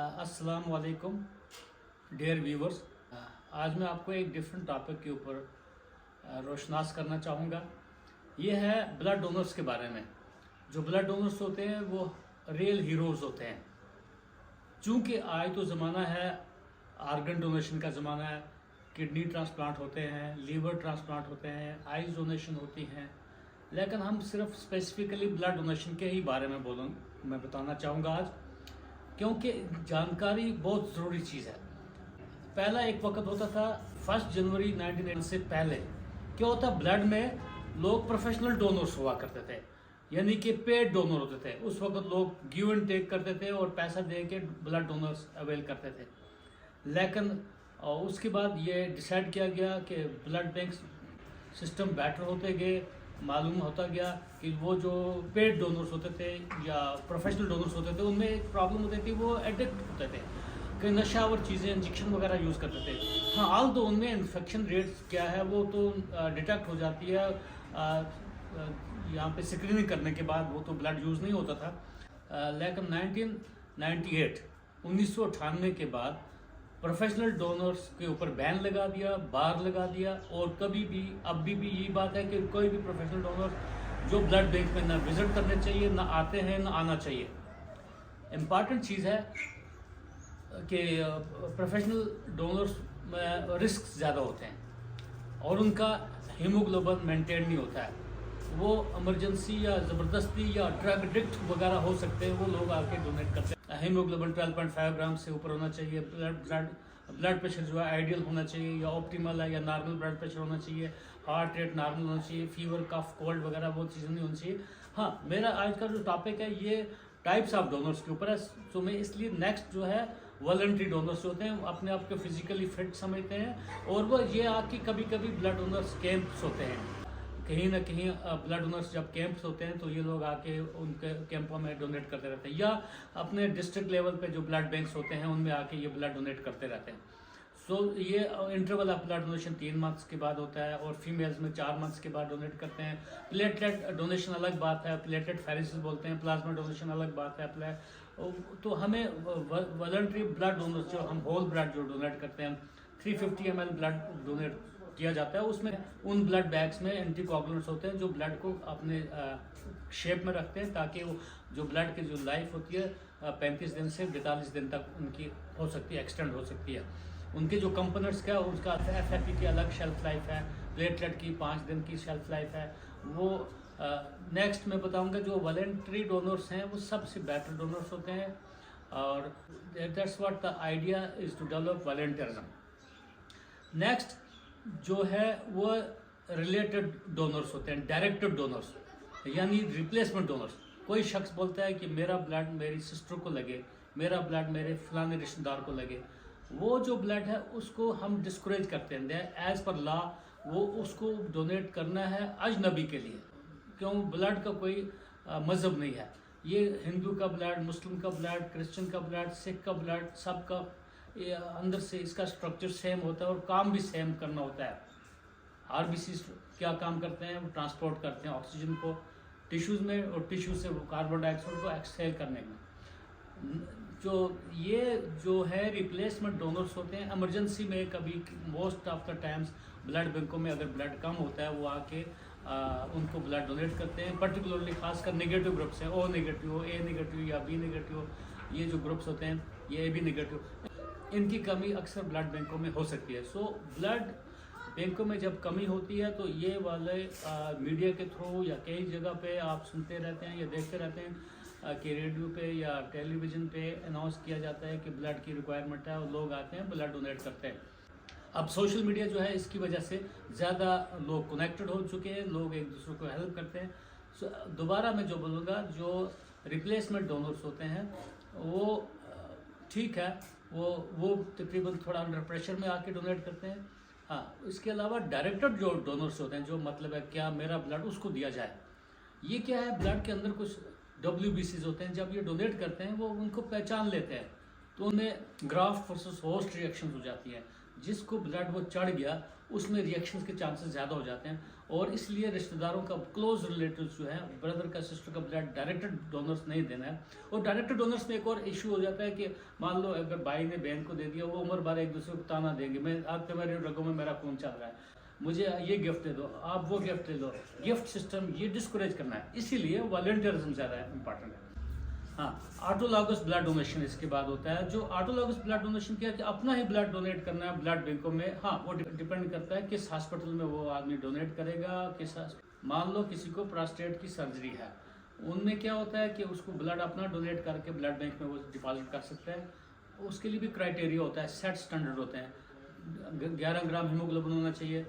अस्सलाम वालेकुम dear viewers. आज मैं आपको एक डिफरेंट टॉपिक के ऊपर रोशनास करना चाहूँगा। ये है ब्लड डोनर्स के बारे में। जो ब्लड डोनर्स होते हैं वो रियल हीरोज़ होते हैं। चूँकि आज तो ज़माना है आर्गन डोनेशन का ज़माना है, किडनी ट्रांसप्लांट होते हैं, लीवर ट्रांसप्लांट होते हैं, आइज डोनेशन होती हैं, लेकिन हम सिर्फ स्पेसिफिकली ब्लड डोनेशन के ही बारे में मैं बताना चाहूँगा आज, क्योंकि जानकारी बहुत ज़रूरी चीज़ है। पहला एक वक्त होता था 1 जनवरी 1980 से पहले क्या होता, ब्लड में लोग प्रोफेशनल डोनर्स हुआ करते थे, यानी कि पेड डोनर होते थे। उस वक्त लोग गिव एंड टेक करते थे और पैसा दे के ब्लड डोनर्स अवेल करते थे। लेकिन उसके बाद ये डिसाइड किया गया कि ब्लड बैंक सिस्टम बेटर होते गए। मालूम होता गया कि वो जो पेड डोनर्स होते थे या प्रोफेशनल डोनर्स होते थे उनमें एक प्रॉब्लम होती थी, वो एडिक्ट होते थे, कई नशावर चीज़ें, इंजेक्शन वगैरह यूज़ करते थे। हाँ, आल तो उनमें इन्फेक्शन रेट्स क्या है वो तो डिटेक्ट हो जाती है यहाँ पे स्क्रीनिंग करने के बाद, वो तो ब्लड यूज़ नहीं होता था। लेकिन 1998 के बाद प्रोफेशनल डोनर्स के ऊपर बैन लगा दिया, बार लगा दिया, और कभी भी अभी भी यही बात है कि कोई भी प्रोफेशनल डोनर जो ब्लड बैंक में ना विजिट करने चाहिए, ना आते हैं, ना आना चाहिए। इम्पॉर्टेंट चीज़ है कि प्रोफेशनल डोनर्स में रिस्क ज़्यादा होते हैं और उनका हीमोग्लोबिन मेंटेन नहीं होता है। वो इमरजेंसी या ज़बरदस्ती या ड्रग एडिक्ट वगैरह हो सकते हैं, वो लोग आके डोनेट करते हैं। हीमोग्लोबिन 12.5 ग्राम से ऊपर होना चाहिए। ब्लड प्रेशर जो है आइडियल होना चाहिए या ऑप्टिमल है या नॉर्मल ब्लड प्रेशर होना चाहिए। हार्ट रेट नॉर्मल होना चाहिए। फीवर, कफ, कोल्ड वगैरह वो चीज़ें नहीं होनी चाहिए। हाँ, मेरा आज का जो टॉपिक है ये टाइप्स ऑफ डोनर्स के ऊपर है, तो मैं इसलिए नेक्स्ट जो है वॉलंटरी डोनर्स होते हैं, अपने आप को फिजिकली फिट समझते हैं, और वो ये आके कभी कभी ब्लड डोनर्स कैंप्स होते हैं, कहीं ना कहीं ब्लड डोनर्स जब कैंप्स होते हैं तो ये लोग आके उनके कैंपों में डोनेट करते रहते हैं, या अपने डिस्ट्रिक्ट लेवल पे जो ब्लड बैंक्स होते हैं उनमें आके ये ब्लड डोनेट करते रहते हैं। सो ये interval of blood donation 3 months के बाद होता है, और फीमेल्स में 4 मंथ्स के बाद डोनेट करते हैं। प्लेटलेट डोनेशन अलग बात है, प्लेटलेट फेरेसिस बोलते हैं। प्लाज्मा डोनेशन अलग बात है। तो हमें वॉलंटरी ब्लड डोनर्स जो हम होल ब्लड जो डोनेट करते हैं, 350 ml ब्लड डोनेट किया जाता है। उसमें उन ब्लड बैग्स में एंटीकोगुलेंट्स होते हैं जो ब्लड को अपने शेप में रखते हैं, ताकि वो जो ब्लड की जो लाइफ होती है 35 दिन से 42 दिन तक उनकी हो सकती है, एक्सटेंड हो सकती है। उनके जो कंपोनेंट्स क्या, उसका एफएफपी की अलग शेल्फ लाइफ है, प्लेटलेट की 5 दिन की शेल्फ लाइफ है। वो नेक्स्ट मैं बताऊंगा। जो वॉलंटरी डोनर्स हैं वो सबसे बेटर डोनर्स होते हैं, और that's what the idea is to develop volunteerism. Next जो है वो रिलेटेड डोनर्स होते हैं, डायरेक्टेड डोनर्स, यानी रिप्लेसमेंट डोनर्स। कोई शख्स बोलता है कि मेरा ब्लड मेरी सिस्टर को लगे, मेरा ब्लड मेरे फलाने रिश्तेदार को लगे, वो जो ब्लड है उसको हम डिस्करेज करते हैं। एज पर लॉ वो उसको डोनेट करना है अजनबी के लिए, क्यों? ब्लड का कोई मज़हब नहीं है। ये हिंदू का ब्लड, मुस्लिम का ब्लड, क्रिश्चियन का ब्लड, सिख का ब्लड, सबका अंदर से इसका स्ट्रक्चर सेम होता है और काम भी सेम करना होता है। आरबीसी क्या काम करते हैं? वो ट्रांसपोर्ट करते हैं ऑक्सीजन को टिश्यूज़ में, और टिश्यू से वो कार्बन डाइऑक्साइड को एक्सहेल करने में। ये जो है रिप्लेसमेंट डोनर्स होते हैं। इमरजेंसी में कभी most of the times blood बैंकों में अगर ब्लड कम होता है वो आके उनको ब्लड डोनेट करते हैं। पर्टिकुलरली खासकर नेगेटिव ग्रुप्स हैं, ओ नेगेटिव हो, ए नेगेटिव या बी नेगेटिव हो, ये जो ग्रुप्स होते हैं, ये ए बी नेगेटिव, इनकी कमी अक्सर ब्लड बैंकों में हो सकती है। सो ब्लड बैंकों में जब कमी होती है तो ये वाले मीडिया के थ्रू या कई जगह पे आप सुनते रहते हैं या देखते रहते हैं कि रेडियो पे या टेलीविज़न पे अनाउंस किया जाता है कि ब्लड की रिक्वायरमेंट है और लोग आते हैं ब्लड डोनेट करते हैं। अब सोशल मीडिया जो है इसकी वजह से ज़्यादा लोग कनेक्टेड हो चुके हैं, लोग एक दूसरे को हेल्प करते हैं। सो दोबारा मैं जो बोलूँगा, जो रिप्लेसमेंट डोनर्स होते हैं वो ठीक है, वो तकरीबन थोड़ा अंडर प्रेशर में आके डोनेट करते हैं। हाँ, इसके अलावा डायरेक्टेड जो डोनर्स होते हैं, जो मतलब है क्या मेरा ब्लड उसको दिया जाए। ये क्या है, ब्लड के अंदर कुछ WBCs होते हैं, जब ये डोनेट करते हैं वो उनको पहचान लेते हैं, तो उनमें ग्राफ्ट वर्सेस होस्ट रिएक्शन हो जाती हैं। जिसको ब्लड वो चढ़ गया उसमें रिएक्शंस के चांसेस ज़्यादा हो जाते हैं, और इसलिए रिश्तेदारों का क्लोज रिलेटिव्स जो है, ब्रदर का सिस्टर का ब्लड डायरेक्टेड डोनर्स नहीं देना है। और डायरेक्टेड डोनर्स में एक और इशू हो जाता है कि मान लो अगर भाई ने बहन को दे दिया, वो उम्र भर एक दूसरे को ताना देंगे, मैं आप तुम्हारे रगों में मेरा खून चल रहा है, मुझे ये गिफ्ट दे दो, आप वो गिफ्ट दे दो, गिफ्ट सिस्टम ये डिस्करेज करना है। इसीलिए वॉलंटियरिज्म ज़्यादा इंपॉर्टेंट है। हाँ, ऑटोलॉगस ब्लड डोनेशन इसके बाद होता है। जो ऑटोलॉगस ब्लड डोनेशन क्या है कि अपना ही ब्लड डोनेट करना है ब्लड बैंकों में। हाँ, वो डिपेंड करता है किस हॉस्पिटल में वो आदमी डोनेट करेगा, मान लो किसी को प्रोस्टेट की सर्जरी है, उनमें क्या होता है कि उसको ब्लड अपना डोनेट करके ब्लड बैंक में वो डिपॉजिट कर सकता है। उसके लिए भी क्राइटेरिया होता है, सेट स्टैंडर्ड होते हैं। 11 ग्राम हीमोग्लोबिन होना चाहिए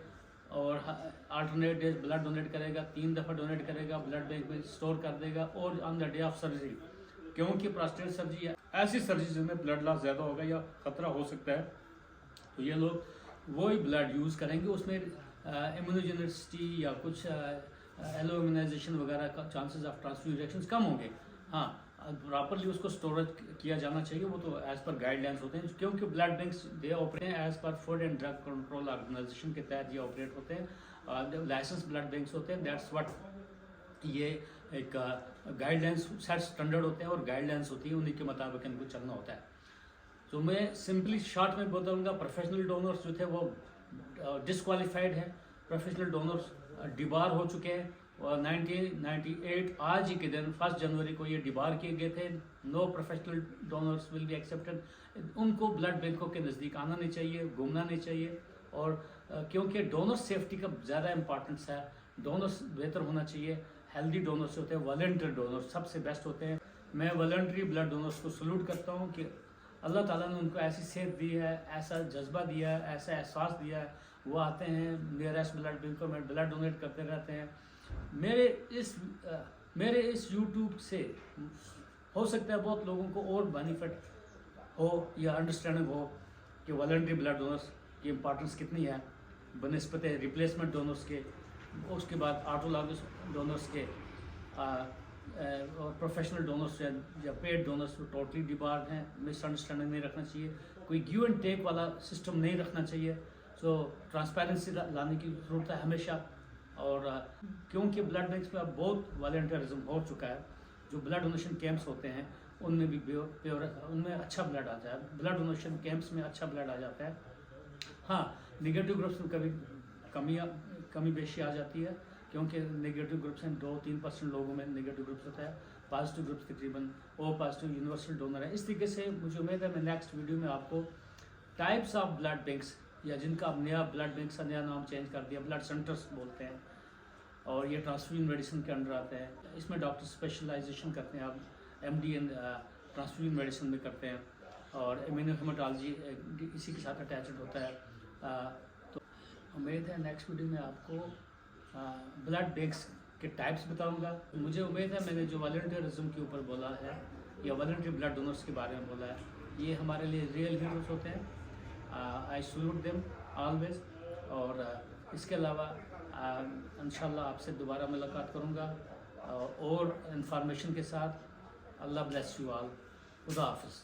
और अल्टरनेट डेज ब्लड डोनेट करेगा, 3 दफ़ा डोनेट करेगा, ब्लड बैंक में स्टोर कर देगा। और on the day of surgery, क्योंकि प्रोस्टेट सर्जरी ऐसी सर्जरी जिसमें ब्लड लॉस ज़्यादा होगा या खतरा हो सकता है, तो ये लोग वही ब्लड यूज़ करेंगे। उसमें इम्यूनोजेनिसिटी या कुछ एलो इम्यूनाइजेशन वगैरह का चांसेस ऑफ ट्रांसफ्यूजन रिएक्शंस कम होंगे। हाँ, प्रॉपरली उसको स्टोरेज किया जाना चाहिए, वो तो एज पर गाइडलाइंस होते हैं, क्योंकि ब्लड बैंक्स दे ऑपरेट हैं एज पर food and drug control organisation के तहत ये ऑपरेट होते हैं। लाइसेंस ब्लड बैंक्स होते हैं। दैट्स व्हाट ये एक गाइडलाइंस सेट स्टैंडर्ड होते हैं और गाइडलाइंस होती है, उन्हीं के मुताबिक इनको चलना होता है। तो मैं सिंपली शॉर्ट में बताऊंगा, प्रोफेशनल डोनर्स जो थे वो डिसक्वालीफाइड है। प्रोफेशनल डोनर्स डिबार हो चुके हैं और 1998 आज ही के दिन 1 जनवरी को ये डिबार किए गए थे। No professional donors will be accepted. उनको ब्लड बैंकों के नज़दीक आना नहीं चाहिए, घूमना नहीं चाहिए। और क्योंकि डोनर सेफ्टी का ज़्यादा इंपॉर्टेंस है, डोनर्स बेहतर होना चाहिए। हेल्दी डोनर्स होते हैं, वॉलंटियर डोनर्स सबसे बेस्ट होते हैं। मैं वॉलंटरी ब्लड डोनर्स को सल्यूट करता हूँ कि अल्लाह ताला ने उनको ऐसी सेहत दी है, ऐसा जज्बा दिया है, ऐसा एहसास दिया है, वो आते हैं नियरेस्ट ब्लड बैंकों में ब्लड डोनेट करते रहते हैं। मेरे इस यूट्यूब से हो सकता है बहुत लोगों को और बेनिफिट हो या अंडरस्टैंडिंग हो कि वॉलंटरी ब्लड डोनर्स की इम्पोर्टेंस कितनी है बनिस्बत रिप्लेसमेंट डोनर्स के, उसके बाद ऑटोलॉगस डोनर्स के, और प्रोफेशनल डोनर्स या पेड डोनर्स टोटली डिबार्ड हैं। मिसअंडरस्टैंडिंग नहीं रखना चाहिए, कोई गिव एंड टेक वाला सिस्टम नहीं रखना चाहिए। सो ट्रांसपेरेंसी लाने की ज़रूरत है हमेशा। और क्योंकि ब्लड बैंक्स में अब बहुत वॉलंटियरिज्म हो चुका है, जो ब्लड डोनेशन कैंप्स होते हैं उनमें भी प्योर उनमें अच्छा ब्लड आता है। ब्लड डोनेशन कैंप्स में अच्छा ब्लड आ जाता है। हाँ, निगेटिव ग्रुप्स में कभी कमी बेशी आ जाती है, क्योंकि नेगेटिव ग्रुप्स हैं 2-3% लोगों में नेगेटिव ग्रुप्स होता है। पॉजिटिव ग्रुप्स तकरीबन ओ पॉजिटिव यूनिवर्सल डोनर है। इस तरीके से मुझे उम्मीद है मैं नेक्स्ट वीडियो में आपको टाइप्स ऑफ ब्लड बैंक्स, या जिनका अब नया ब्लड बैंक का नया नाम चेंज कर दिया, ब्लड सेंटर्स बोलते हैं, और ये ट्रांसफ्यूजन मेडिसिन के अंडर आते हैं। इसमें डॉक्टर स्पेशलाइजेशन करते हैं, आप MD एंड ट्रांसफ्यूजन मेडिसिन में करते हैं, और इम्यूनोहेमेटोलॉजी इसी के साथ अटैच्ड होता है। तो उम्मीद है नेक्स्ट वीडियो में आपको ब्लड बैंक्स के टाइप्स बताऊंगा। मुझे उम्मीद है मैंने जो वॉलंटियरिज्म के ऊपर बोला है या वॉलंटरी ब्लड डोनर्स के बारे में बोला है, ये हमारे लिए रियल हीरोज़ होते हैं। I salute them always. और इसके अलावा इंशाल्लाह आपसे दोबारा मुलाकात करूँगा और इंफॉर्मेशन के साथ। अल्लाह ब्लेस यू ऑल। खुदा हाफिज़।